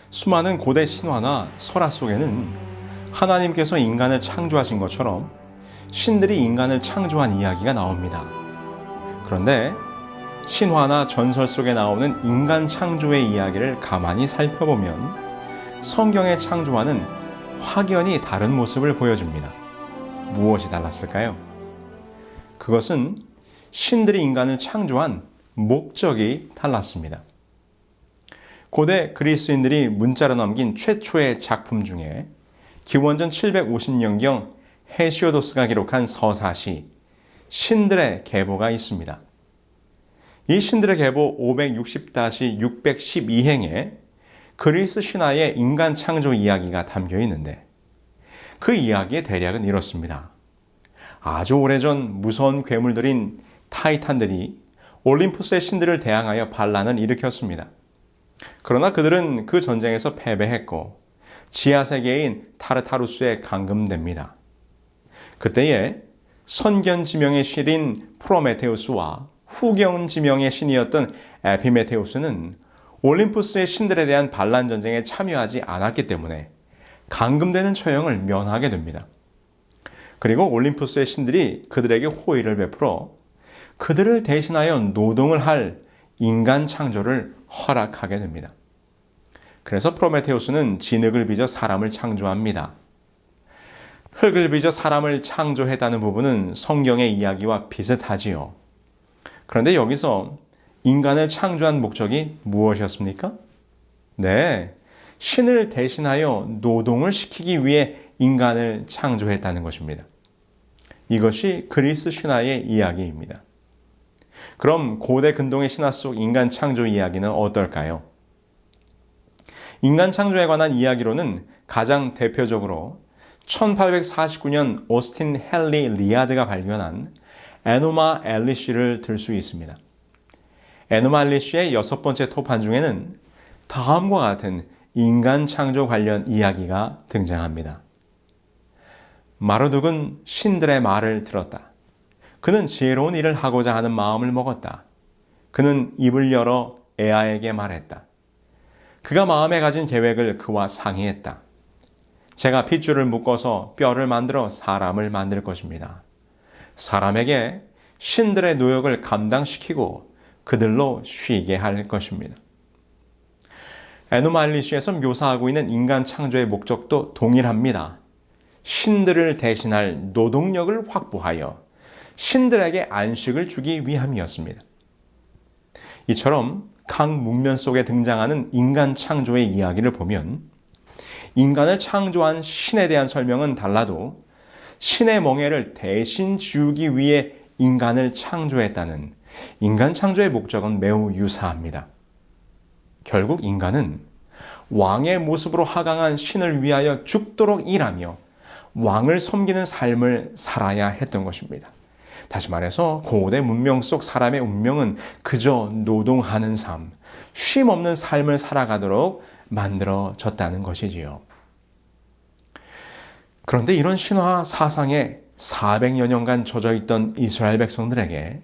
수많은 고대 신화나 설화 속에는 하나님께서 인간을 창조하신 것처럼 신들이 인간을 창조한 이야기가 나옵니다. 그런데 신화나 전설 속에 나오는 인간 창조의 이야기를 가만히 살펴보면 성경의 창조와는 확연히 다른 모습을 보여줍니다. 무엇이 달랐을까요? 그것은 신들이 인간을 창조한 목적이 달랐습니다. 고대 그리스인들이 문자로 남긴 최초의 작품 중에 기원전 750년경 헤시오도스가 기록한 서사시 신들의 계보가 있습니다. 이 신들의 계보 560-612행에 그리스 신화의 인간 창조 이야기가 담겨 있는데 그 이야기의 대략은 이렇습니다. 아주 오래전 무서운 괴물들인 타이탄들이 올림푸스의 신들을 대항하여 반란을 일으켰습니다. 그러나 그들은 그 전쟁에서 패배했고 지하세계인 타르타루스에 감금됩니다. 그때에 선견지명의 신인 프로메테우스와 후견지명의 신이었던 에피메테우스는 올림푸스의 신들에 대한 반란 전쟁에 참여하지 않았기 때문에 감금되는 처형을 면하게 됩니다. 그리고 올림푸스의 신들이 그들에게 호의를 베풀어 그들을 대신하여 노동을 할 인간 창조를 허락하게 됩니다. 그래서 프로메테우스는 진흙을 빚어 사람을 창조합니다. 흙을 빚어 사람을 창조했다는 부분은 성경의 이야기와 비슷하지요. 그런데 여기서 인간을 창조한 목적이 무엇이었습니까? 네, 신을 대신하여 노동을 시키기 위해 인간을 창조했다는 것입니다. 이것이 그리스 신화의 이야기입니다. 그럼 고대 근동의 신화 속 인간 창조 이야기는 어떨까요? 인간 창조에 관한 이야기로는 가장 대표적으로 1849년 오스틴 헨리 리아드가 발견한 에노마 엘리시를 들 수 있습니다. 에노마 엘리시의 6번째 토판 중에는 다음과 같은 인간 창조 관련 이야기가 등장합니다. 마르둑은 신들의 말을 들었다. 그는 지혜로운 일을 하고자 하는 마음을 먹었다. 그는 입을 열어 에아에게 말했다. 그가 마음에 가진 계획을 그와 상의했다. 제가 핏줄을 묶어서 뼈를 만들어 사람을 만들 것입니다. 사람에게 신들의 노역을 감당시키고 그들로 쉬게 할 것입니다. 에노말리시에서 묘사하고 있는 인간 창조의 목적도 동일합니다. 신들을 대신할 노동력을 확보하여 신들에게 안식을 주기 위함이었습니다. 이처럼 각 문면 속에 등장하는 인간 창조의 이야기를 보면 인간을 창조한 신에 대한 설명은 달라도 신의 멍에를 대신 지우기 위해 인간을 창조했다는 인간 창조의 목적은 매우 유사합니다. 결국 인간은 왕의 모습으로 하강한 신을 위하여 죽도록 일하며 왕을 섬기는 삶을 살아야 했던 것입니다. 다시 말해서 고대 문명 속 사람의 운명은 그저 노동하는 삶, 쉼 없는 삶을 살아가도록 만들어졌다는 것이지요. 그런데 이런 신화 사상에 400여 년간 젖어있던 이스라엘 백성들에게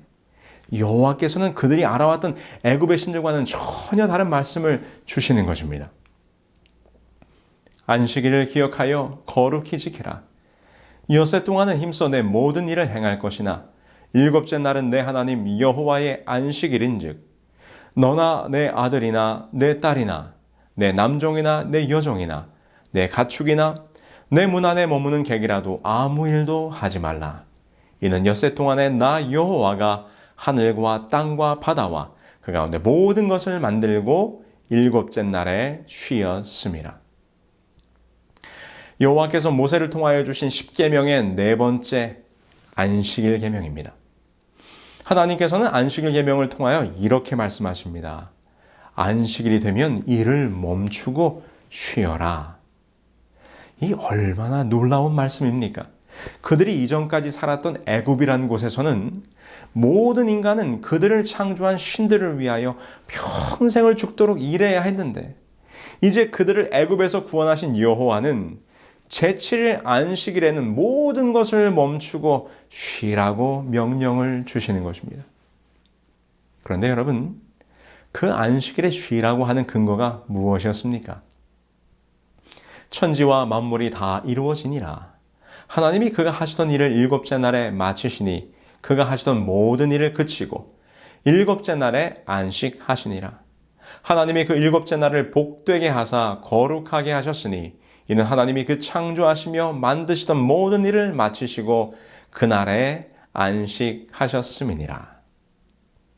여호와께서는 그들이 알아왔던 애굽의 신들과는 전혀 다른 말씀을 주시는 것입니다. 안식일을 기억하여 거룩히 지키라. 엿새 동안은 힘써 내 모든 일을 행할 것이나 일곱째 날은 내 하나님 여호와의 안식일인즉 너나 내 아들이나 내 딸이나 내 남종이나 내 여종이나 내 가축이나 내 문 안에 머무는 객이라도 아무 일도 하지 말라. 이는 엿새 동안에 나 여호와가 하늘과 땅과 바다와 그 가운데 모든 것을 만들고 일곱째 날에 쉬었음이라. 여호와께서 모세를 통하여 주신 십계명의 네 번째 안식일 계명입니다. 하나님께서는 안식일 계명을 통하여 이렇게 말씀하십니다. 안식일이 되면 일을 멈추고 쉬어라. 이 얼마나 놀라운 말씀입니까? 그들이 이전까지 살았던 애굽이라는 곳에서는 모든 인간은 그들을 창조한 신들을 위하여 평생을 죽도록 일해야 했는데 이제 그들을 애굽에서 구원하신 여호와는 제7일 안식일에는 모든 것을 멈추고 쉬라고 명령을 주시는 것입니다. 그런데 여러분, 그 안식일에 쉬라고 하는 근거가 무엇이었습니까? 천지와 만물이 다 이루어지니라. 하나님이 그가 하시던 일을 일곱째 날에 마치시니 그가 하시던 모든 일을 그치고 일곱째 날에 안식하시니라. 하나님이 그 일곱째 날을 복되게 하사 거룩하게 하셨으니 이는 하나님이 그 창조하시며 만드시던 모든 일을 마치시고 그날에 안식하셨음이니라.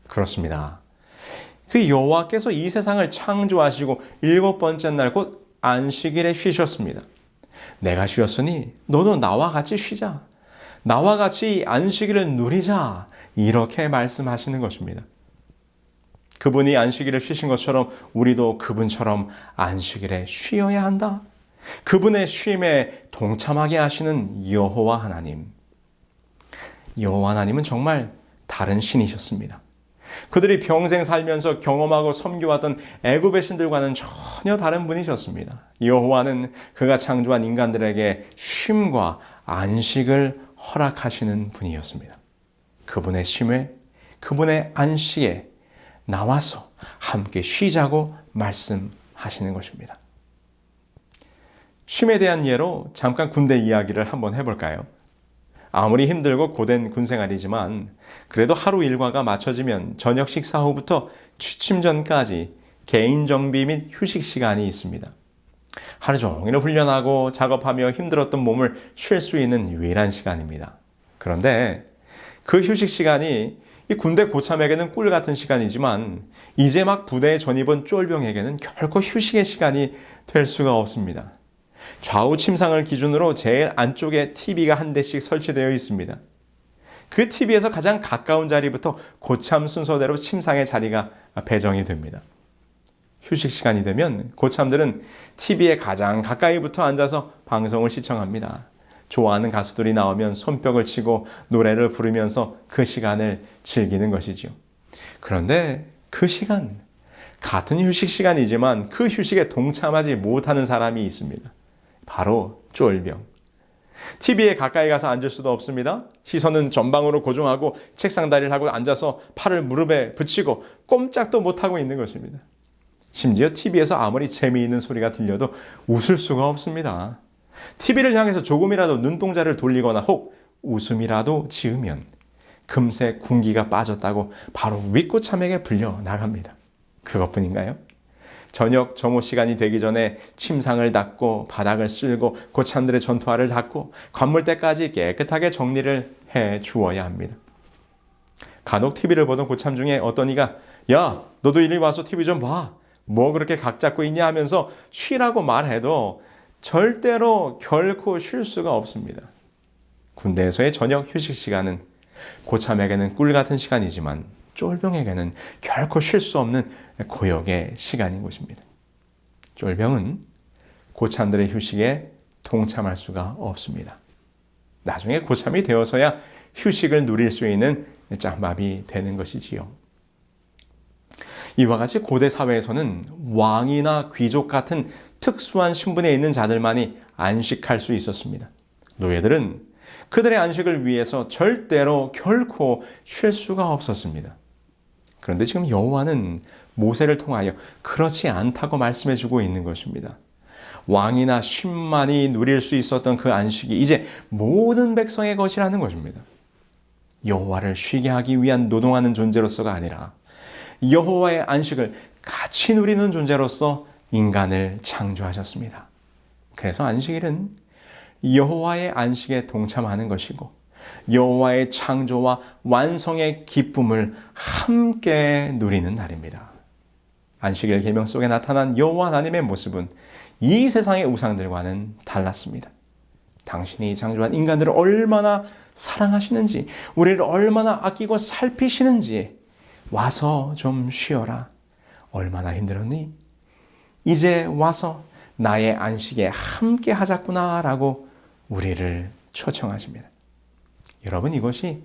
그렇습니다. 그 여호와께서 이 세상을 창조하시고 일곱 번째 날 곧 안식일에 쉬셨습니다. 내가 쉬었으니 너도 나와 같이 쉬자. 나와 같이 안식일을 누리자. 이렇게 말씀하시는 것입니다. 그분이 안식일을 쉬신 것처럼 우리도 그분처럼 안식일에 쉬어야 한다. 그분의 쉼에 동참하게 하시는 여호와 하나님. 여호와 하나님은 정말 다른 신이셨습니다. 그들이 평생 살면서 경험하고 섬겨왔던 애굽의 신들과는 전혀 다른 분이셨습니다. 여호와는 그가 창조한 인간들에게 쉼과 안식을 허락하시는 분이었습니다. 그분의 쉼에, 그분의 안식에 나와서 함께 쉬자고 말씀하시는 것입니다. 쉼에 대한 예로 잠깐 군대 이야기를 한번 해볼까요? 아무리 힘들고 고된 군생활이지만 그래도 하루 일과가 맞춰지면 저녁 식사 후부터 취침 전까지 개인 정비 및 휴식 시간이 있습니다. 하루 종일 훈련하고 작업하며 힘들었던 몸을 쉴 수 있는 유일한 시간입니다. 그런데 그 휴식 시간이 이 군대 고참에게는 꿀 같은 시간이지만 이제 막 부대에 전입은 쫄병에게는 결코 휴식의 시간이 될 수가 없습니다. 좌우 침상을 기준으로 제일 안쪽에 TV가 한 대씩 설치되어 있습니다. 그 TV에서 가장 가까운 자리부터 고참 순서대로 침상의 자리가 배정이 됩니다. 휴식 시간이 되면 고참들은 TV에 가장 가까이부터 앉아서 방송을 시청합니다. 좋아하는 가수들이 나오면 손뼉을 치고 노래를 부르면서 그 시간을 즐기는 것이죠. 그런데 그 시간, 같은 휴식 시간이지만 그 휴식에 동참하지 못하는 사람이 있습니다. 바로 쫄병. TV에 가까이 가서 앉을 수도 없습니다. 시선은 전방으로 고정하고 책상 다리를 하고 앉아서 팔을 무릎에 붙이고 꼼짝도 못하고 있는 것입니다. 심지어 TV에서 아무리 재미있는 소리가 들려도 웃을 수가 없습니다. TV를 향해서 조금이라도 눈동자를 돌리거나 혹 웃음이라도 지으면 금세 군기가 빠졌다고 바로 윗고참에게 불려 나갑니다. 그것뿐인가요? 저녁 점호 시간이 되기 전에 침상을 닦고 바닥을 쓸고 고참들의 전투화를 닦고 관물대까지 깨끗하게 정리를 해 주어야 합니다. 간혹 TV를 보던 고참 중에 어떤 이가 야, 너도 이리 와서 TV 좀 봐. 뭐 그렇게 각 잡고 있냐 하면서 쉬라고 말해도 절대로 결코 쉴 수가 없습니다. 군대에서의 저녁 휴식 시간은 고참에게는 꿀 같은 시간이지만 쫄병에게는 결코 쉴 수 없는 고역의 시간인 것입니다. 쫄병은 고참들의 휴식에 동참할 수가 없습니다. 나중에 고참이 되어서야 휴식을 누릴 수 있는 짬밥이 되는 것이지요. 이와 같이 고대 사회에서는 왕이나 귀족 같은 특수한 신분에 있는 자들만이 안식할 수 있었습니다. 노예들은 그들의 안식을 위해서 절대로 결코 쉴 수가 없었습니다. 그런데 지금 여호와는 모세를 통하여 그렇지 않다고 말씀해주고 있는 것입니다. 왕이나 신만이 누릴 수 있었던 그 안식이 이제 모든 백성의 것이라는 것입니다. 여호와를 쉬게 하기 위한 노동하는 존재로서가 아니라 여호와의 안식을 같이 누리는 존재로서 인간을 창조하셨습니다. 그래서 안식일은 여호와의 안식에 동참하는 것이고 여호와의 창조와 완성의 기쁨을 함께 누리는 날입니다. 안식일 계명 속에 나타난 여호와 하나님의 모습은 이 세상의 우상들과는 달랐습니다. 당신이 창조한 인간들을 얼마나 사랑하시는지, 우리를 얼마나 아끼고 살피시는지 와서 좀 쉬어라. 얼마나 힘들었니? 이제 와서 나의 안식에 함께 하자꾸나라고 우리를 초청하십니다. 여러분, 이것이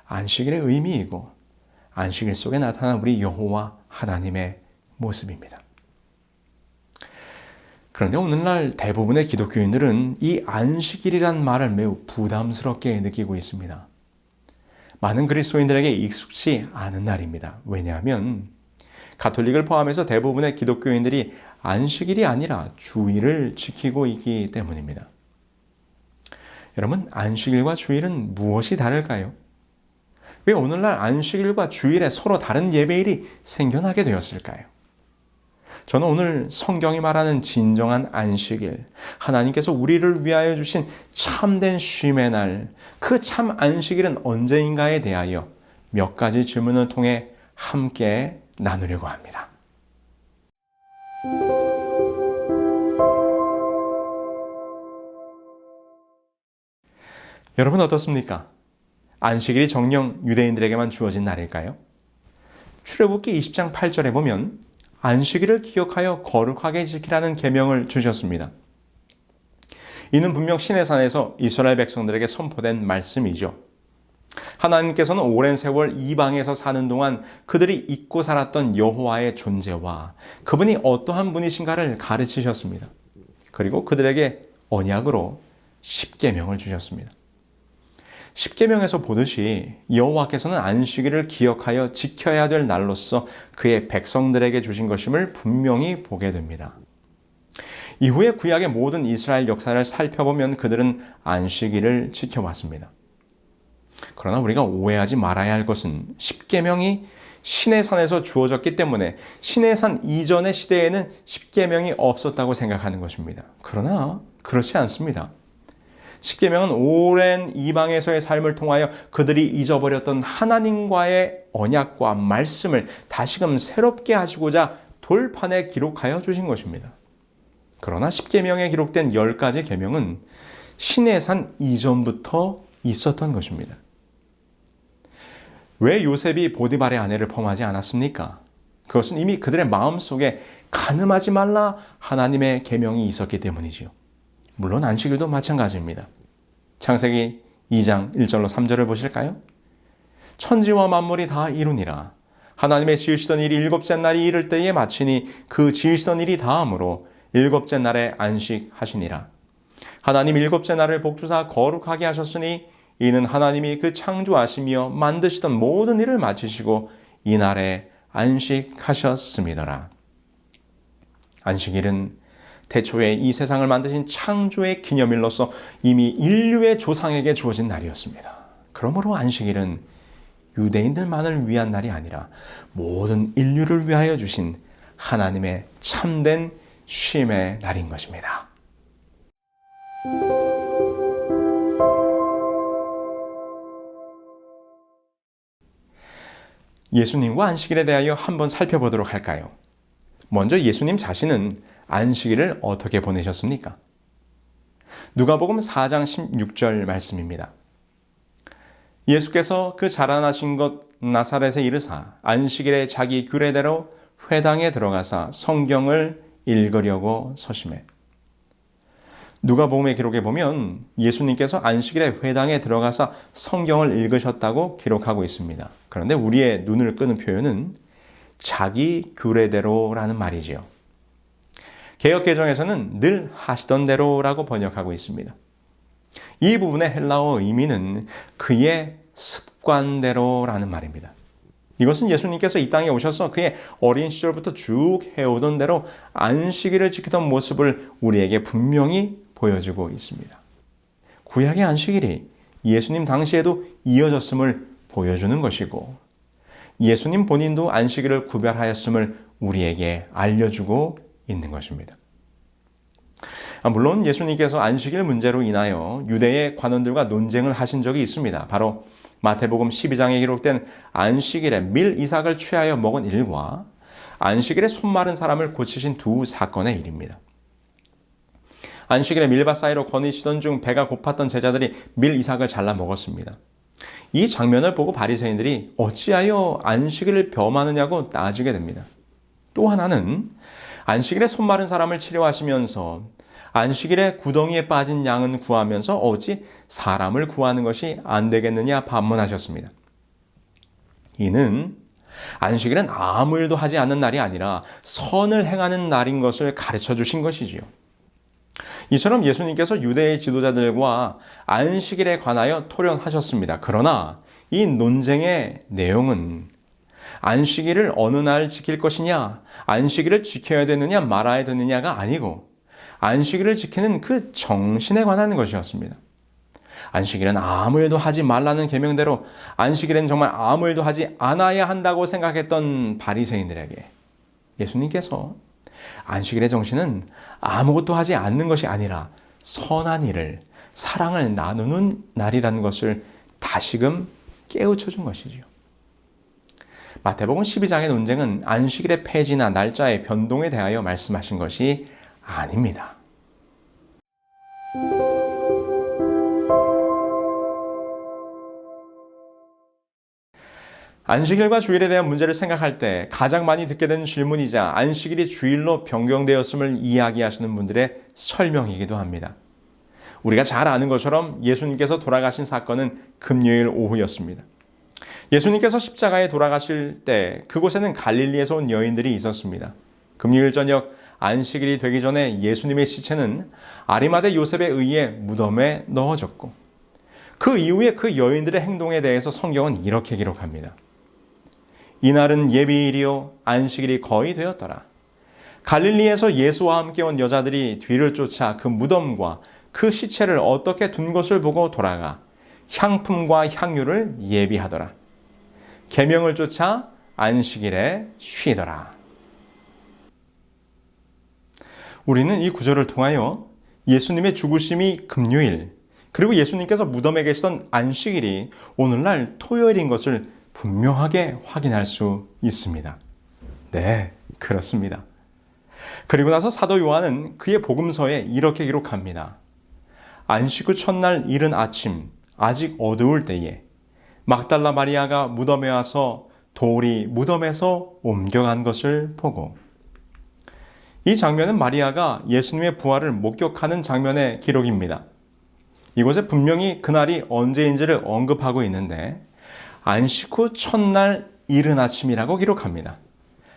안식일의 의미이고 안식일 속에 나타난 우리 여호와 하나님의 모습입니다. 그런데 오늘날 대부분의 기독교인들은 이 안식일이란 말을 매우 부담스럽게 느끼고 있습니다. 많은 그리스도인들에게 익숙치 않은 날입니다. 왜냐하면 가톨릭을 포함해서 대부분의 기독교인들이 안식일이 아니라 주일을 지키고 있기 때문입니다. 여러분, 안식일과 주일은 무엇이 다를까요? 왜 오늘날 안식일과 주일에 서로 다른 예배일이 생겨나게 되었을까요? 저는 오늘 성경이 말하는 진정한 안식일, 하나님께서 우리를 위하여 주신 참된 쉼의 날, 그 참 안식일은 언제인가에 대하여 몇 가지 질문을 통해 함께 나누려고 합니다. 여러분 어떻습니까? 안식일이 정녕 유대인들에게만 주어진 날일까요? 출애굽기 20장 8절에 보면 안식일을 기억하여 거룩하게 지키라는 계명을 주셨습니다. 이는 분명 시내산에서 이스라엘 백성들에게 선포된 말씀이죠. 하나님께서는 오랜 세월 이방에서 사는 동안 그들이 잊고 살았던 여호와의 존재와 그분이 어떠한 분이신가를 가르치셨습니다. 그리고 그들에게 언약으로 십계명을 주셨습니다. 십계명에서 보듯이 여호와께서는 안식일을 기억하여 지켜야 될 날로서 그의 백성들에게 주신 것임을 분명히 보게 됩니다. 이후에 구약의 모든 이스라엘 역사를 살펴보면 그들은 안식일을 지켜왔습니다. 그러나 우리가 오해하지 말아야 할 것은 십계명이 시내산에서 주어졌기 때문에 시내산 이전의 시대에는 십계명이 없었다고 생각하는 것입니다. 그러나 그렇지 않습니다. 십계명은 오랜 이방에서의 삶을 통하여 그들이 잊어버렸던 하나님과의 언약과 말씀을 다시금 새롭게 하시고자 돌판에 기록하여 주신 것입니다. 그러나 십계명에 기록된 10가지 계명은 시내산 이전부터 있었던 것입니다. 왜 요셉이 보디발의 아내를 범하지 않았습니까? 그것은 이미 그들의 마음속에 간음하지 말라 하나님의 계명이 있었기 때문이지요. 물론 안식일도 마찬가지입니다. 창세기 2장 1절로 3절을 보실까요? 천지와 만물이 다 이루니라. 하나님의 지으시던 일이 일곱째 날이 이를 때에 마치니 그 지으시던 일이 다음으로 일곱째 날에 안식하시니라. 하나님 일곱째 날을 복주사 거룩하게 하셨으니 이는 하나님이 그 창조하시며 만드시던 모든 일을 마치시고 이 날에 안식하셨음이더라. 안식일은 태초에 이 세상을 만드신 창조의 기념일로서 이미 인류의 조상에게 주어진 날이었습니다. 그러므로 안식일은 유대인들만을 위한 날이 아니라 모든 인류를 위하여 주신 하나님의 참된 쉼의 날인 것입니다. 예수님과 안식일에 대하여 한번 살펴보도록 할까요? 먼저 예수님 자신은 안식일을 어떻게 보내셨습니까? 누가복음 4장 16절 말씀입니다. 예수께서 그 자라나신 것 나사렛에 이르사 안식일에 자기 규례대로 회당에 들어가사 성경을 읽으려고 서심해. 누가복음의 기록에 보면 예수님께서 안식일에 회당에 들어가서 성경을 읽으셨다고 기록하고 있습니다. 그런데 우리의 눈을 끄는 표현은 자기 규례대로라는 말이지요. 개역개정에서는 늘 하시던 대로라고 번역하고 있습니다. 이 부분의 헬라어 의미는 그의 습관대로라는 말입니다. 이것은 예수님께서 이 땅에 오셔서 그의 어린 시절부터 쭉 해오던 대로 안식일을 지키던 모습을 우리에게 분명히 보여주고 있습니다. 구약의 안식일이 예수님 당시에도 이어졌음을 보여주는 것이고 예수님 본인도 안식일을 구별하였음을 우리에게 알려주고 있는 것입니다. 물론 예수님께서 안식일 문제로 인하여 유대의 관원들과 논쟁을 하신 적이 있습니다. 바로 마태복음 12장에 기록된 안식일에 밀 이삭을 취하여 먹은 일과 안식일에 손 마른 사람을 고치신 두 사건의 일입니다. 안식일에 밀밭 사이로 거니시던 중 배가 고팠던 제자들이 밀 이삭을 잘라 먹었습니다. 이 장면을 보고 바리새인들이 어찌하여 안식일을 범하느냐고 따지게 됩니다. 또 하나는 안식일에 손 마른 사람을 치료하시면서 안식일에 구덩이에 빠진 양은 구하면서 어찌 사람을 구하는 것이 안 되겠느냐 반문하셨습니다. 이는 안식일은 아무 일도 하지 않는 날이 아니라 선을 행하는 날인 것을 가르쳐 주신 것이지요. 이처럼 예수님께서 유대의 지도자들과 안식일에 관하여 토론하셨습니다. 그러나 이 논쟁의 내용은 안식일을 어느 날 지킬 것이냐, 안식일을 지켜야 되느냐 말아야 되느냐가 아니고 안식일을 지키는 그 정신에 관한 것이었습니다. 안식일은 아무 일도 하지 말라는 계명대로 안식일은 정말 아무 일도 하지 않아야 한다고 생각했던 바리새인들에게 예수님께서 안식일의 정신은 아무것도 하지 않는 것이 아니라 선한 일을, 사랑을 나누는 날이라는 것을 다시금 깨우쳐 준 것이지요. 마태복음 12장의 논쟁은 안식일의 폐지나 날짜의 변동에 대하여 말씀하신 것이 아닙니다. 안식일과 주일에 대한 문제를 생각할 때 가장 많이 듣게 되는 질문이자 안식일이 주일로 변경되었음을 이야기하시는 분들의 설명이기도 합니다. 우리가 잘 아는 것처럼 예수님께서 돌아가신 사건은 금요일 오후였습니다. 예수님께서 십자가에 돌아가실 때 그곳에는 갈릴리에서 온 여인들이 있었습니다. 금요일 저녁 안식일이 되기 전에 예수님의 시체는 아리마대 요셉에 의해 무덤에 넣어졌고 그 이후에 그 여인들의 행동에 대해서 성경은 이렇게 기록합니다. 이날은 예비일이요 안식일이 거의 되었더라. 갈릴리에서 예수와 함께 온 여자들이 뒤를 쫓아 그 무덤과 그 시체를 어떻게 둔 것을 보고 돌아가 향품과 향유를 예비하더라. 계명을 쫓아 안식일에 쉬더라. 우리는 이 구절을 통하여 예수님의 죽으심이 금요일, 그리고 예수님께서 무덤에 계시던 안식일이 오늘날 토요일인 것을 분명하게 확인할 수 있습니다. 네, 그렇습니다. 그리고 나서 사도 요한은 그의 복음서에 이렇게 기록합니다. 안식 후 첫날 이른 아침, 아직 어두울 때에 막달라 마리아가 무덤에 와서 돌이 무덤에서 옮겨간 것을 보고, 이 장면은 마리아가 예수님의 부활을 목격하는 장면의 기록입니다. 이곳에 분명히 그날이 언제인지를 언급하고 있는데 안식 후 첫날 이른 아침이라고 기록합니다.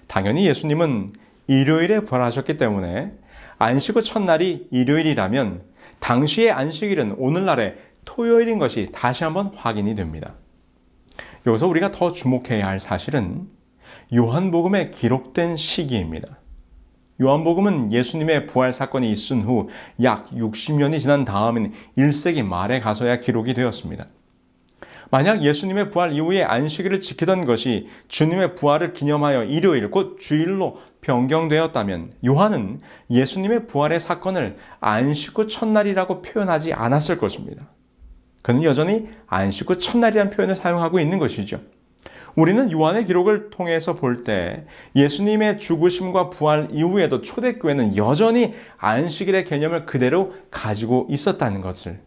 당연히 예수님은 일요일에 부활하셨기 때문에 안식 후 첫날이 일요일이라면 당시의 안식일은 오늘날의 토요일인 것이 다시 한번 확인이 됩니다. 여기서 우리가 더 주목해야 할 사실은 요한복음에 기록된 시기입니다. 요한복음은 예수님의 부활 사건이 있은 후 약 60년이 지난 다음인 1세기 말에 가서야 기록이 되었습니다. 만약 예수님의 부활 이후에 안식일을 지키던 것이 주님의 부활을 기념하여 일요일, 곧 주일로 변경되었다면 요한은 예수님의 부활의 사건을 안식 후 첫날이라고 표현하지 않았을 것입니다. 그는 여전히 안식 후 첫날이라는 표현을 사용하고 있는 것이죠. 우리는 요한의 기록을 통해서 볼 때 예수님의 죽으심과 부활 이후에도 초대교회는 여전히 안식일의 개념을 그대로 가지고 있었다는 것을,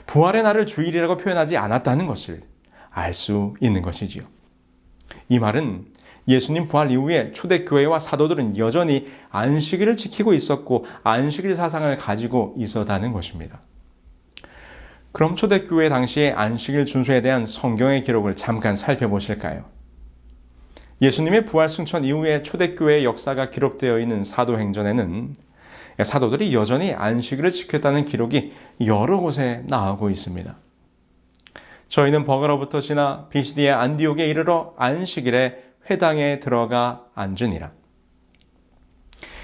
부활의 날을 주일이라고 표현하지 않았다는 것을 알 수 있는 것이지요. 이 말은 예수님 부활 이후에 초대교회와 사도들은 여전히 안식일을 지키고 있었고 안식일 사상을 가지고 있었다는 것입니다. 그럼 초대교회 당시의 안식일 준수에 대한 성경의 기록을 잠깐 살펴보실까요? 예수님의 부활 승천 이후에 초대교회의 역사가 기록되어 있는 사도행전에는 사도들이 여전히 안식일을 지켰다는 기록이 여러 곳에 나오고 있습니다. 저희는 버가로부터 지나 비시디의 안디옥에 이르러 안식일에 회당에 들어가 앉으니라.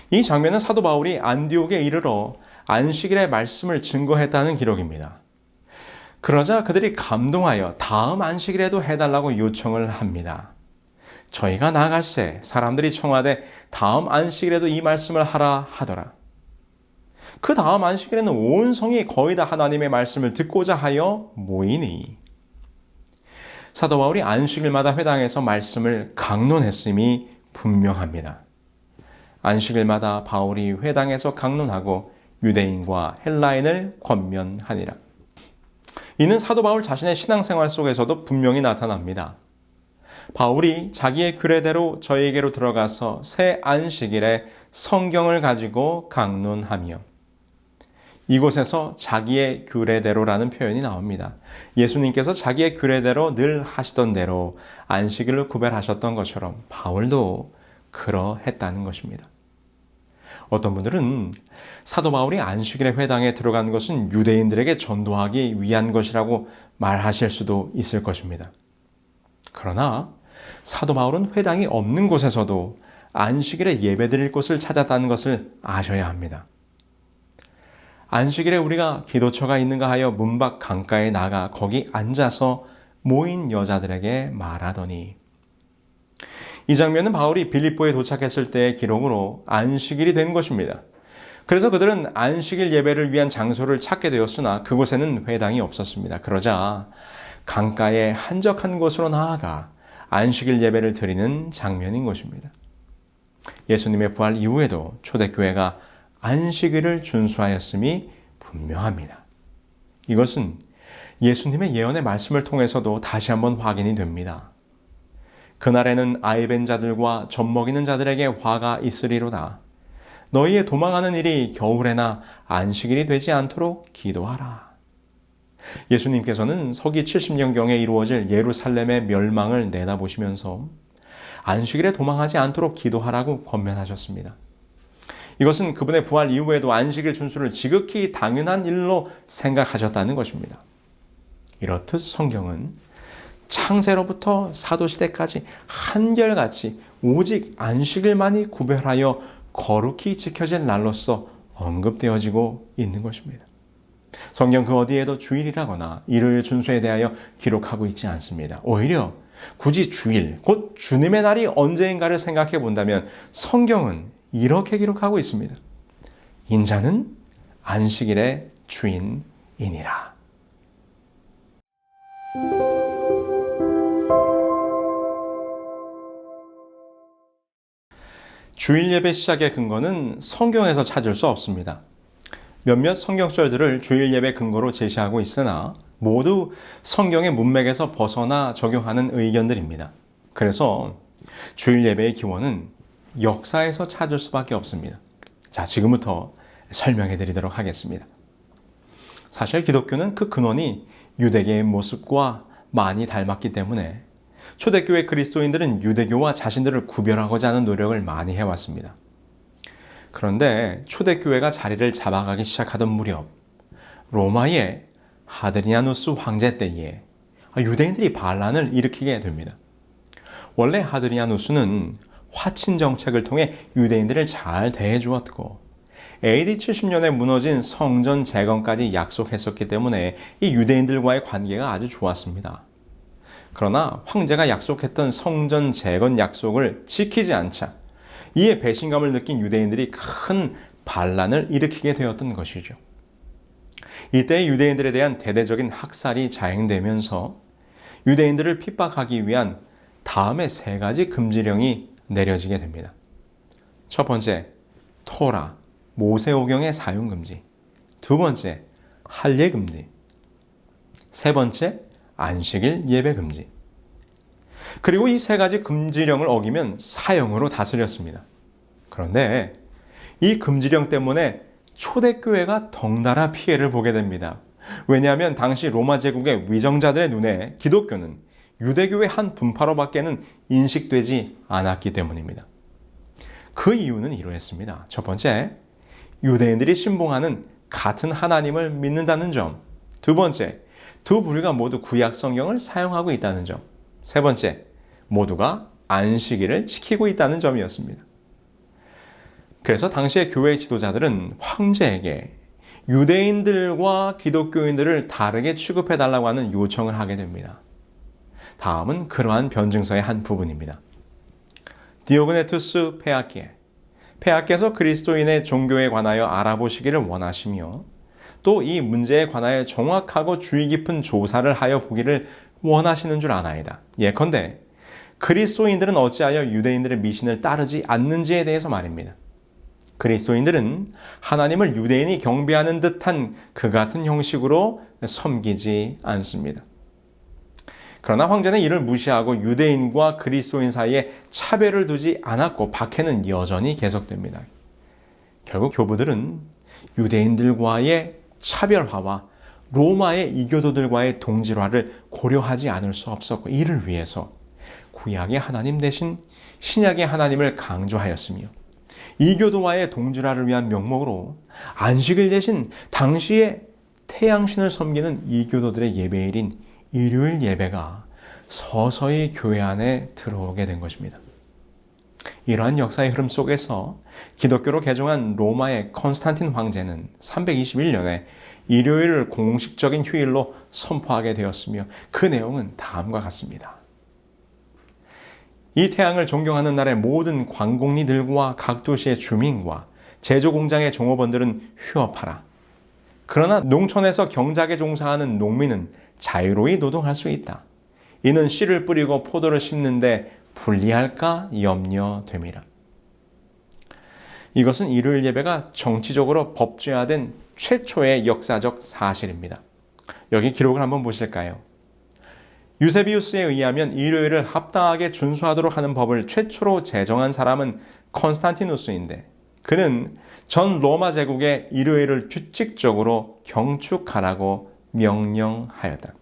이 장면은 사도 바울이 안디옥에 이르러 안식일의 말씀을 증거했다는 기록입니다. 그러자 그들이 감동하여 다음 안식일에도 해달라고 요청을 합니다. 저희가 나아갈새 사람들이 청하되 다음 안식일에도 이 말씀을 하라 하더라. 그 다음 안식일에는 온 성이 거의 다 하나님의 말씀을 듣고자 하여 모이니. 사도 바울이 안식일마다 회당에서 말씀을 강론했음이 분명합니다. 안식일마다 바울이 회당에서 강론하고 유대인과 헬라인을 권면하니라. 이는 사도 바울 자신의 신앙생활 속에서도 분명히 나타납니다. 바울이 자기의 규례대로 저에게로 들어가서 새 안식일에 성경을 가지고 강론하며, 이곳에서 자기의 규례대로라는 표현이 나옵니다. 예수님께서 자기의 규례대로 늘 하시던 대로 안식일을 구별하셨던 것처럼 바울도 그러했다는 것입니다. 어떤 분들은 사도 바울이 안식일의 회당에 들어간 것은 유대인들에게 전도하기 위한 것이라고 말하실 수도 있을 것입니다. 그러나 사도 바울은 회당이 없는 곳에서도 안식일에 예배드릴 곳을 찾았다는 것을 아셔야 합니다. 안식일에 우리가 기도처가 있는가 하여 문 밖 강가에 나가 거기 앉아서 모인 여자들에게 말하더니, 이 장면은 바울이 빌립보에 도착했을 때의 기록으로 안식일이 된 것입니다. 그래서 그들은 안식일 예배를 위한 장소를 찾게 되었으나 그곳에는 회당이 없었습니다. 그러자 강가의 한적한 곳으로 나아가 안식일 예배를 드리는 장면인 것입니다. 예수님의 부활 이후에도 초대교회가 안식일을 준수하였음이 분명합니다. 이것은 예수님의 예언의 말씀을 통해서도 다시 한번 확인이 됩니다. 그날에는 아이벤 자들과 젖먹이는 자들에게 화가 있으리로다. 너희의 도망하는 일이 겨울에나 안식일이 되지 않도록 기도하라. 예수님께서는 서기 70년경에 이루어질 예루살렘의 멸망을 내다보시면서 안식일에 도망하지 않도록 기도하라고 권면하셨습니다. 이것은 그분의 부활 이후에도 안식일 준수를 지극히 당연한 일로 생각하셨다는 것입니다. 이렇듯 성경은 창세로부터 사도시대까지 한결같이 오직 안식일만이 구별하여 거룩히 지켜질 날로서 언급되어지고 있는 것입니다. 성경 그 어디에도 주일이라거나 일요일 준수에 대하여 기록하고 있지 않습니다. 오히려 굳이 주일, 곧 주님의 날이 언제인가를 생각해 본다면 성경은 이렇게 기록하고 있습니다. 인자는 안식일의 주인이니라. 주일 예배 시작의 근거는 성경에서 찾을 수 없습니다. 몇몇 성경절들을 주일 예배 근거로 제시하고 있으나 모두 성경의 문맥에서 벗어나 적용하는 의견들입니다. 그래서 주일 예배의 기원은 역사에서 찾을 수밖에 없습니다. 자, 지금부터 설명해 드리도록 하겠습니다. 사실 기독교는 그 근원이 유대계의 모습과 많이 닮았기 때문에 초대교회 그리스도인들은 유대교와 자신들을 구별하고자 하는 노력을 많이 해왔습니다. 그런데 초대교회가 자리를 잡아가기 시작하던 무렵 로마의 하드리아누스 황제 때에 유대인들이 반란을 일으키게 됩니다. 원래 하드리아누스는 화친 정책을 통해 유대인들을 잘 대해주었고 AD 70년에 무너진 성전 재건까지 약속했었기 때문에 이 유대인들과의 관계가 아주 좋았습니다. 그러나 황제가 약속했던 성전 재건 약속을 지키지 않자 이에 배신감을 느낀 유대인들이 큰 반란을 일으키게 되었던 것이죠. 이때 유대인들에 대한 대대적인 학살이 자행되면서 유대인들을 핍박하기 위한 다음의 3가지 금지령이 내려지게 됩니다. 첫 번째, 토라, 모세오경의 사용 금지. 두 번째, 할례 금지. 세 번째, 안식일 예배 금지. 그리고 이 3가지 금지령을 어기면 사형으로 다스렸습니다. 그런데 이 금지령 때문에 초대교회가 덩달아 피해를 보게 됩니다. 왜냐하면 당시 로마 제국의 위정자들의 눈에 기독교는 유대교의 한 분파로밖에는 인식되지 않았기 때문입니다. 그 이유는 이러했습니다. 첫 번째, 유대인들이 신봉하는 같은 하나님을 믿는다는 점. 두 번째, 두 부류가 모두 구약 성경을 사용하고 있다는 점. 세 번째, 모두가 안식일을 지키고 있다는 점이었습니다. 그래서 당시의 교회 지도자들은 황제에게 유대인들과 기독교인들을 다르게 취급해달라고 하는 요청을 하게 됩니다. 다음은 그러한 변증서의 한 부분입니다. 디오그네투스 폐하께, 폐하께서 그리스도인의 종교에 관하여 알아보시기를 원하시며 또 이 문제에 관하여 정확하고 주의 깊은 조사를 하여 보기를 원하시는 줄 아나이다. 예컨대 그리스도인들은 어찌하여 유대인들의 미신을 따르지 않는지에 대해서 말입니다. 그리스도인들은 하나님을 유대인이 경배하는 듯한 그 같은 형식으로 섬기지 않습니다. 그러나 황제는 이를 무시하고 유대인과 그리스도인 사이에 차별을 두지 않았고 박해는 여전히 계속됩니다. 결국 교부들은 유대인들과의 차별화와 로마의 이교도들과의 동질화를 고려하지 않을 수 없었고 이를 위해서 구약의 하나님 대신 신약의 하나님을 강조하였으며 이교도와의 동질화를 위한 명목으로 안식일 대신 당시에 태양신을 섬기는 이교도들의 예배일인 일요일 예배가 서서히 교회 안에 들어오게 된 것입니다. 이러한 역사의 흐름 속에서 기독교로 개종한 로마의 컨스탄틴 황제는 321년에 일요일을 공식적인 휴일로 선포하게 되었으며 그 내용은 다음과 같습니다. 이 태양을 존경하는 날에 모든 관공리들과 각 도시의 주민과 제조 공장의 종업원들은 휴업하라. 그러나 농촌에서 경작에 종사하는 농민은 자유로이 노동할 수 있다. 이는 씨를 뿌리고 포도를 심는데 불리할까 염려됨이라. 이것은 일요일 예배가 정치적으로 법제화된 최초의 역사적 사실입니다. 여기 기록을 한번 보실까요? 유세비우스에 의하면 일요일을 합당하게 준수하도록 하는 법을 최초로 제정한 사람은 컨스탄티누스인데 그는 전 로마 제국에 일요일을 규칙적으로 경축하라고 명령하였다.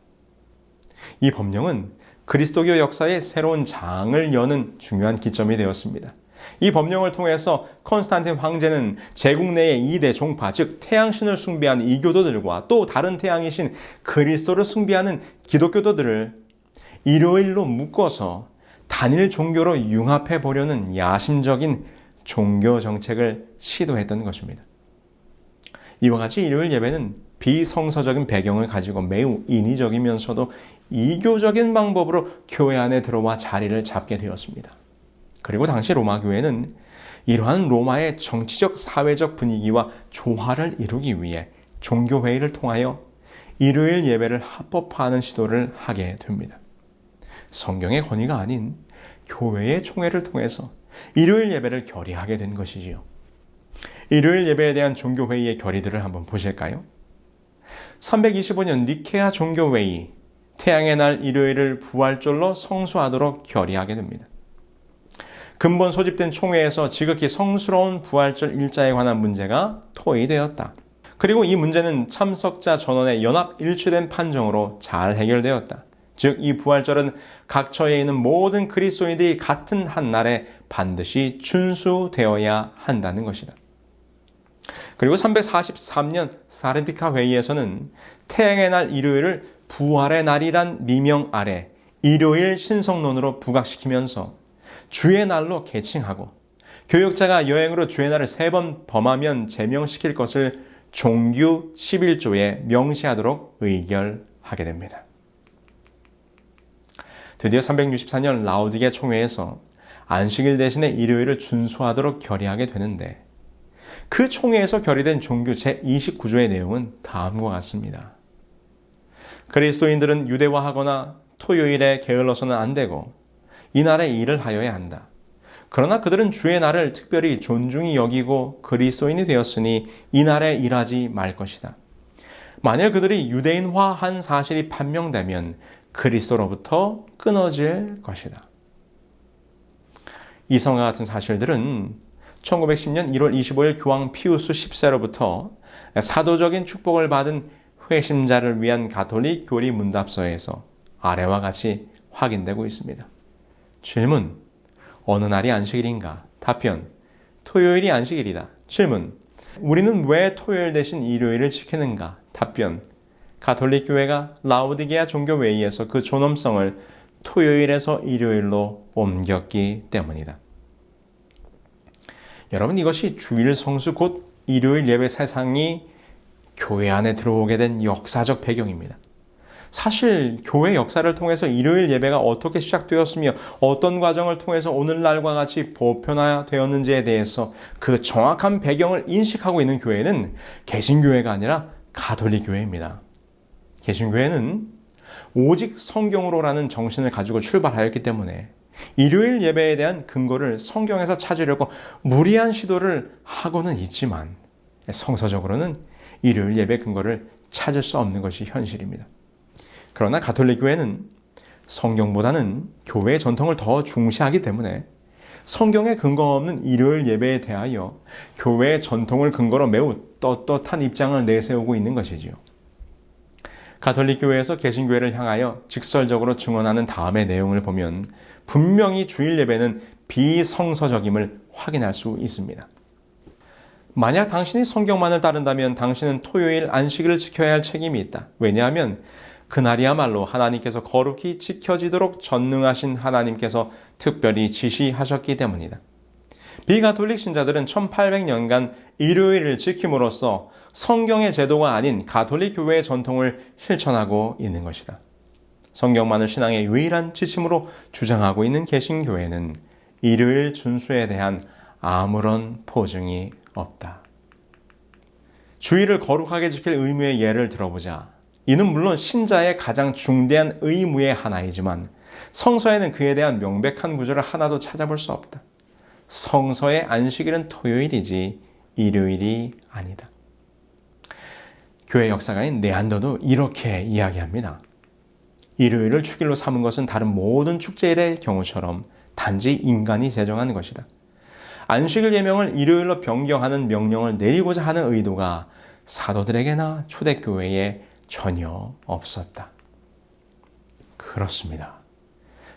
이 법령은 그리스도교 역사의 새로운 장을 여는 중요한 기점이 되었습니다. 이 법령을 통해서 컨스탄틴 황제는 제국 내의 2대 종파, 즉 태양신을 숭배하는 이교도들과 또 다른 태양이신 그리스도를 숭배하는 기독교도들을 일요일로 묶어서 단일 종교로 융합해 보려는 야심적인 종교 정책을 시도했던 것입니다. 이와 같이 일요일 예배는 비성서적인 배경을 가지고 매우 인위적이면서도 이교적인 방법으로 교회 안에 들어와 자리를 잡게 되었습니다. 그리고 당시 로마 교회는 이러한 로마의 정치적 사회적 분위기와 조화를 이루기 위해 종교회의를 통하여 일요일 예배를 합법화하는 시도를 하게 됩니다. 성경의 권위가 아닌 교회의 총회를 통해서 일요일 예배를 결의하게 된 것이지요. 일요일 예배에 대한 종교회의의 결의들을 한번 보실까요? 325년 니케아 종교회의, 태양의 날 일요일을 부활절로 성수하도록 결의하게 됩니다. 근본 소집된 총회에서 지극히 성스러운 부활절 일자에 관한 문제가 토의되었다. 그리고 이 문제는 참석자 전원의 연합 일치된 판정으로 잘 해결되었다. 즉, 이 부활절은 각처에 있는 모든 그리스도인들이 같은 한 날에 반드시 준수되어야 한다는 것이다. 그리고 343년 사르디카 회의에서는 태양의 날 일요일을 부활의 날이란 미명 아래 일요일 신성론으로 부각시키면서 주의 날로 개칭하고 교역자가 여행으로 주의 날을 3번 범하면 제명시킬 것을 종규 11조에 명시하도록 의결하게 됩니다. 드디어 364년 라우디게 총회에서 안식일 대신에 일요일을 준수하도록 결의하게 되는데 그 총회에서 결의된 종규 제29조의 내용은 다음과 같습니다. 그리스도인들은 유대화하거나 토요일에 게을러서는 안 되고 이날에 일을 하여야 한다. 그러나 그들은 주의 날을 특별히 존중히 여기고 그리스도인이 되었으니 이날에 일하지 말 것이다. 만일 그들이 유대인화한 사실이 판명되면 그리스도로부터 끊어질 것이다. 이성과 같은 사실들은 1910년 1월 25일 교황 피우스 10세로부터 사도적인 축복을 받은 회심자를 위한 가톨릭 교리 문답서에서 아래와 같이 확인되고 있습니다. 질문: 어느 날이 안식일인가? 답변: 토요일이 안식일이다. 질문: 우리는 왜 토요일 대신 일요일을 지키는가? 답변: 가톨릭 교회가 라우디게아 종교회의에서 그 존엄성을 토요일에서 일요일로 옮겼기 때문이다. 여러분, 이것이 주일 성수 곧 일요일 예배 세상이 교회 안에 들어오게 된 역사적 배경입니다. 사실 교회 역사를 통해서 일요일 예배가 어떻게 시작되었으며 어떤 과정을 통해서 오늘날과 같이 보편화되었는지에 대해서 그 정확한 배경을 인식하고 있는 교회는 개신교회가 아니라 가톨릭 교회입니다. 개신교회는 오직 성경으로라는 정신을 가지고 출발하였기 때문에 일요일 예배에 대한 근거를 성경에서 찾으려고 무리한 시도를 하고는 있지만 성서적으로는 일요일 예배 근거를 찾을 수 없는 것이 현실입니다. 그러나 가톨릭 교회는 성경보다는 교회의 전통을 더 중시하기 때문에 성경에 근거 없는 일요일 예배에 대하여 교회의 전통을 근거로 매우 떳떳한 입장을 내세우고 있는 것이지요. 가톨릭 교회에서 개신교회를 향하여 직설적으로 증언하는 다음의 내용을 보면 분명히 주일 예배는 비성서적임을 확인할 수 있습니다. 만약 당신이 성경만을 따른다면 당신은 토요일 안식일을 지켜야 할 책임이 있다. 왜냐하면 그날이야말로 하나님께서 거룩히 지켜지도록 전능하신 하나님께서 특별히 지시하셨기 때문이다. 비가톨릭 신자들은 1800년간 일요일을 지킴으로써 성경의 제도가 아닌 가톨릭 교회의 전통을 실천하고 있는 것이다. 성경만을 신앙의 유일한 지침으로 주장하고 있는 개신교회는 일요일 준수에 대한 아무런 보증이 없다. 주일을 거룩하게 지킬 의무의 예를 들어보자. 이는 물론 신자의 가장 중대한 의무의 하나이지만 성서에는 그에 대한 명백한 구절을 하나도 찾아볼 수 없다. 성서의 안식일은 토요일이지 일요일이 아니다. 교회 역사가인 네안더도 이렇게 이야기합니다. 일요일을 축일로 삼은 것은 다른 모든 축제일의 경우처럼 단지 인간이 제정한 것이다. 안식일 예명을 일요일로 변경하는 명령을 내리고자 하는 의도가 사도들에게나 초대교회에 전혀 없었다. 그렇습니다.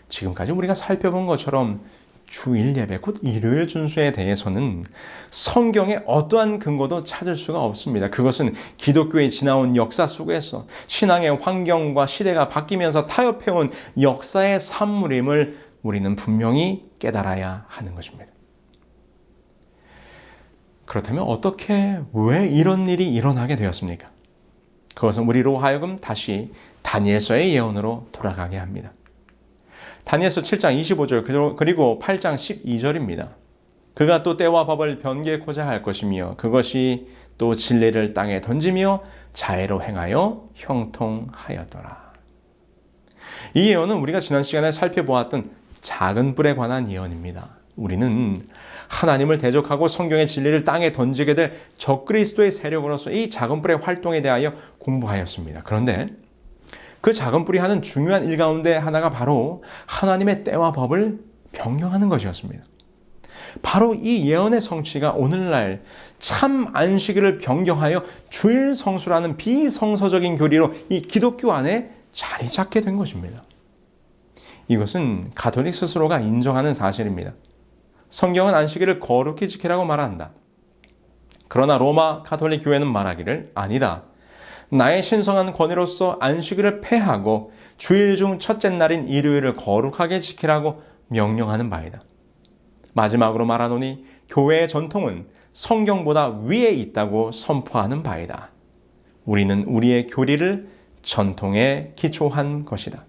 지금까지 우리가 살펴본 것처럼 주일 예배, 곧 일요일 준수에 대해서는 성경에 어떠한 근거도 찾을 수가 없습니다. 그것은 기독교의 지나온 역사 속에서 신앙의 환경과 시대가 바뀌면서 타협해온 역사의 산물임을 우리는 분명히 깨달아야 하는 것입니다. 그렇다면 어떻게, 왜 이런 일이 일어나게 되었습니까? 그것은 우리로 하여금 다시 다니엘서의 예언으로 돌아가게 합니다. 다니엘서 7장 25절 그리고 8장 12절입니다. 그가 또 때와 법을 변개코자 할 것이며 그것이 또 진리를 땅에 던지며 자애로 행하여 형통하였더라. 이 예언은 우리가 지난 시간에 살펴보았던 작은 뿔에 관한 예언입니다. 우리는 하나님을 대적하고 성경의 진리를 땅에 던지게 될 적그리스도의 세력으로서 이 작은 뿔의 활동에 대하여 공부하였습니다. 그런데 그 작은 뿔이 하는 중요한 일 가운데 하나가 바로 하나님의 때와 법을 변경하는 것이었습니다. 바로 이 예언의 성취가 오늘날 참 안식일을 변경하여 주일 성수라는 비성서적인 교리로 이 기독교 안에 자리 잡게 된 것입니다. 이것은 가톨릭 스스로가 인정하는 사실입니다. 성경은 안식일을 거룩히 지키라고 말한다. 그러나 로마 가톨릭 교회는 말하기를 아니다. 나의 신성한 권위로서 안식일을 폐하고 주일 중 첫째 날인 일요일을 거룩하게 지키라고 명령하는 바이다. 마지막으로 말하노니 교회의 전통은 성경보다 위에 있다고 선포하는 바이다. 우리는 우리의 교리를 전통에 기초한 것이다.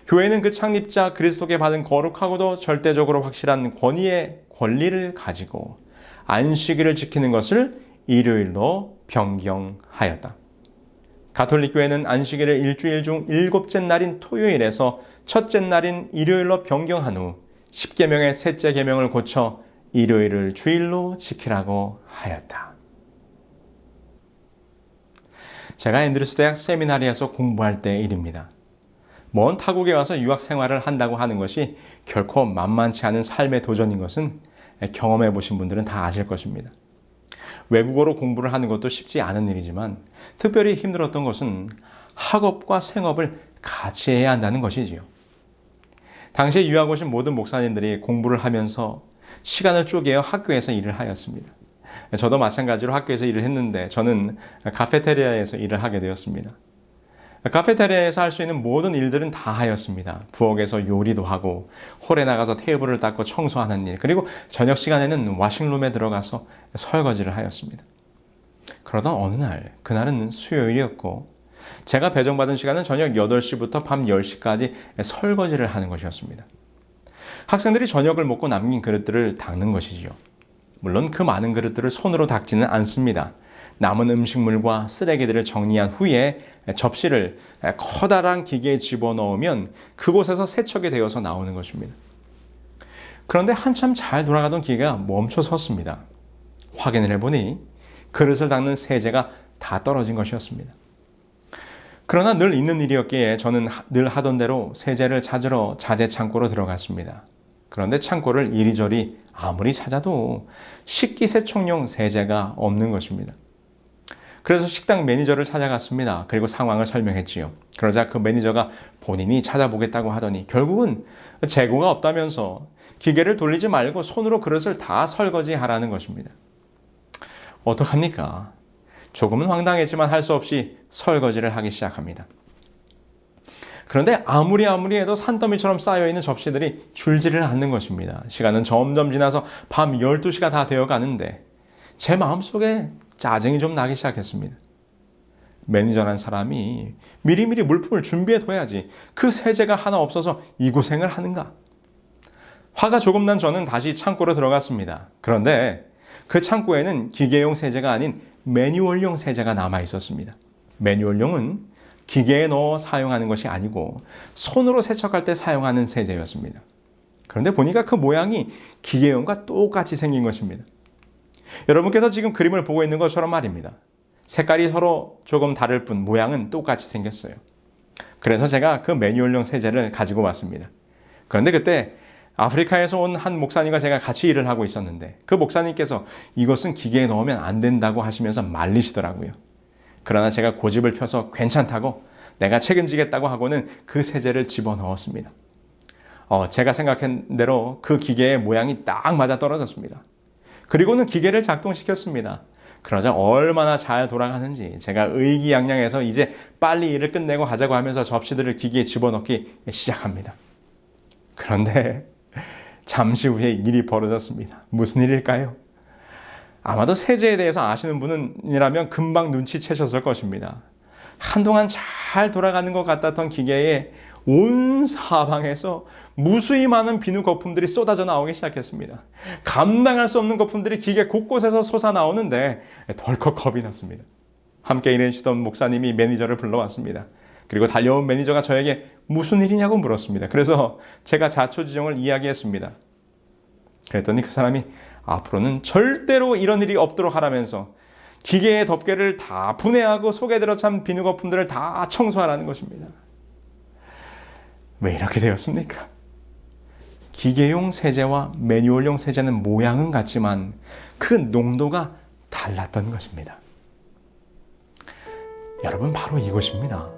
교회는 그 창립자 그리스도께 받은 거룩하고도 절대적으로 확실한 권리를 가지고 안식일을 지키는 것을 일요일로 변경하였다. 가톨릭 교회는 안식일을 일주일 중 7째 날인 토요일에서 첫째 날인 일요일로 변경한 후 10계명의 셋째 계명을 고쳐 일요일을 주일로 지키라고 하였다. 제가 앤드루스 대학 세미나리에서 공부할 때의 일입니다. 먼 타국에 와서 유학 생활을 한다고 하는 것이 결코 만만치 않은 삶의 도전인 것은 경험해 보신 분들은 다 아실 것입니다. 외국어로 공부를 하는 것도 쉽지 않은 일이지만 특별히 힘들었던 것은 학업과 생업을 같이 해야 한다는 것이지요. 당시에 유학 오신 모든 목사님들이 공부를 하면서 시간을 쪼개어 학교에서 일을 하였습니다. 저도 마찬가지로 학교에서 일을 했는데 저는 카페테리아에서 일을 하게 되었습니다. 카페테리아에서 할 수 있는 모든 일들은 다 하였습니다. 부엌에서 요리도 하고 홀에 나가서 테이블을 닦고 청소하는 일, 그리고 저녁 시간에는 워싱룸에 들어가서 설거지를 하였습니다. 그러던 어느 날, 그날은 수요일이었고 제가 배정받은 시간은 저녁 8시부터 밤 10시까지 설거지를 하는 것이었습니다. 학생들이 저녁을 먹고 남긴 그릇들을 닦는 것이지요. 물론 그 많은 그릇들을 손으로 닦지는 않습니다. 남은 음식물과 쓰레기들을 정리한 후에 접시를 커다란 기계에 집어넣으면 그곳에서 세척이 되어서 나오는 것입니다. 그런데 한참 잘 돌아가던 기계가 멈춰 섰습니다. 확인을 해보니 그릇을 닦는 세제가 다 떨어진 것이었습니다. 그러나 늘 있는 일이었기에 저는 늘 하던 대로 세제를 찾으러 자재 창고로 들어갔습니다. 그런데 창고를 이리저리 아무리 찾아도 식기세척용 세제가 없는 것입니다. 그래서 식당 매니저를 찾아갔습니다. 그리고 상황을 설명했지요. 그러자 그 매니저가 본인이 찾아보겠다고 하더니 결국은 재고가 없다면서 기계를 돌리지 말고 손으로 그릇을 다 설거지하라는 것입니다. 어떡합니까? 조금은 황당했지만 할 수 없이 설거지를 하기 시작합니다. 그런데 아무리 해도 산더미처럼 쌓여있는 접시들이 줄지를 않는 것입니다. 시간은 점점 지나서 밤 12시가 다 되어 가는데 제 마음속에 짜증이 좀 나기 시작했습니다. 매니저란 사람이 미리미리 물품을 준비해둬야지 그 세제가 하나 없어서 이 고생을 하는가. 화가 조금 난 저는 다시 창고로 들어갔습니다. 그런데 그 창고에는 기계용 세제가 아닌 매뉴얼용 세제가 남아 있었습니다. 매뉴얼용은 기계에 넣어 사용하는 것이 아니고 손으로 세척할 때 사용하는 세제였습니다. 그런데 보니까 그 모양이 기계용과 똑같이 생긴 것입니다. 여러분께서 지금 그림을 보고 있는 것처럼 말입니다. 색깔이 서로 조금 다를 뿐 모양은 똑같이 생겼어요. 그래서 제가 그 매뉴얼용 세제를 가지고 왔습니다. 그런데 그때 아프리카에서 온 한 목사님과 제가 같이 일을 하고 있었는데 그 목사님께서 이것은 기계에 넣으면 안 된다고 하시면서 말리시더라고요. 그러나 제가 고집을 펴서 괜찮다고 내가 책임지겠다고 하고는 그 세제를 집어넣었습니다. 제가 생각한 대로 그 기계의 모양이 딱 맞아 떨어졌습니다. 그리고는 기계를 작동시켰습니다. 그러자 얼마나 잘 돌아가는지 제가 의기양양해서 이제 빨리 일을 끝내고 하자고 하면서 접시들을 기계에 집어넣기 시작합니다. 그런데 잠시 후에 일이 벌어졌습니다. 무슨 일일까요? 아마도 세제에 대해서 아시는 분이라면 금방 눈치채셨을 것입니다. 한동안 잘 돌아가는 것 같았던 기계에 온 사방에서 무수히 많은 비누 거품들이 쏟아져 나오기 시작했습니다. 감당할 수 없는 거품들이 기계 곳곳에서 솟아나오는데 덜컥 겁이 났습니다. 함께 일하시던 목사님이 매니저를 불러왔습니다. 그리고 달려온 매니저가 저에게 무슨 일이냐고 물었습니다. 그래서 제가 자초지종을 이야기했습니다. 그랬더니 그 사람이 앞으로는 절대로 이런 일이 없도록 하라면서 기계의 덮개를 다 분해하고 속에 들어찬 비누 거품들을 다 청소하라는 것입니다. 왜 이렇게 되었습니까? 기계용 세제와 매뉴얼용 세제는 모양은 같지만 그 농도가 달랐던 것입니다. 여러분, 바로 이것입니다.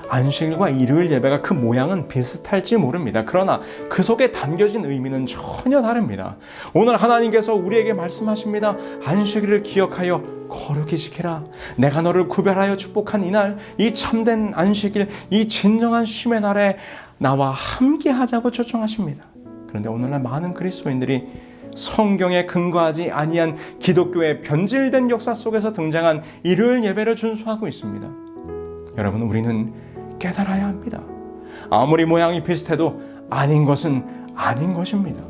안식일과 일요일 예배가 그 모양은 비슷할지 모릅니다. 그러나 그 속에 담겨진 의미는 전혀 다릅니다. 오늘 하나님께서 우리에게 말씀하십니다. 안식일을 기억하여 거룩히 지키라. 내가 너를 구별하여 축복한 이날, 이 참된 안식일, 이 진정한 쉼의 날에 나와 함께 하자고 초청하십니다. 그런데 오늘날 많은 그리스도인들이 성경에 근거하지 아니한 기독교의 변질된 역사 속에서 등장한 일요일 예배를 준수하고 있습니다. 여러분, 우리는 깨달아야 합니다. 아무리 모양이 비슷해도 아닌 것은 아닌 것입니다.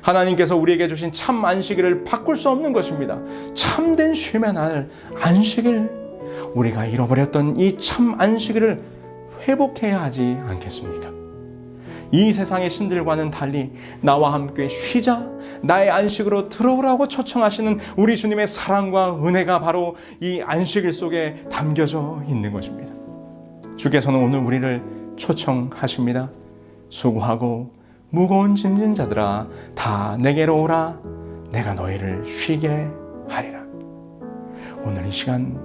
하나님께서 우리에게 주신 참 안식일을 바꿀 수 없는 것입니다. 참된 쉼의 날, 안식일, 우리가 잃어버렸던 이 참 안식일을 회복해야 하지 않겠습니까? 이 세상의 신들과는 달리 나와 함께 쉬자, 나의 안식으로 들어오라고 초청하시는 우리 주님의 사랑과 은혜가 바로 이 안식일 속에 담겨져 있는 것입니다. 주께서는 오늘 우리를 초청하십니다. 수고하고 무거운 짐진 자들아, 다 내게로 오라. 내가 너희를 쉬게 하리라. 오늘 이 시간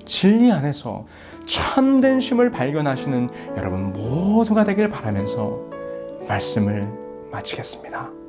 진리 안에서 참된 쉼을 발견하시는 여러분 모두가 되길 바라면서 말씀을 마치겠습니다.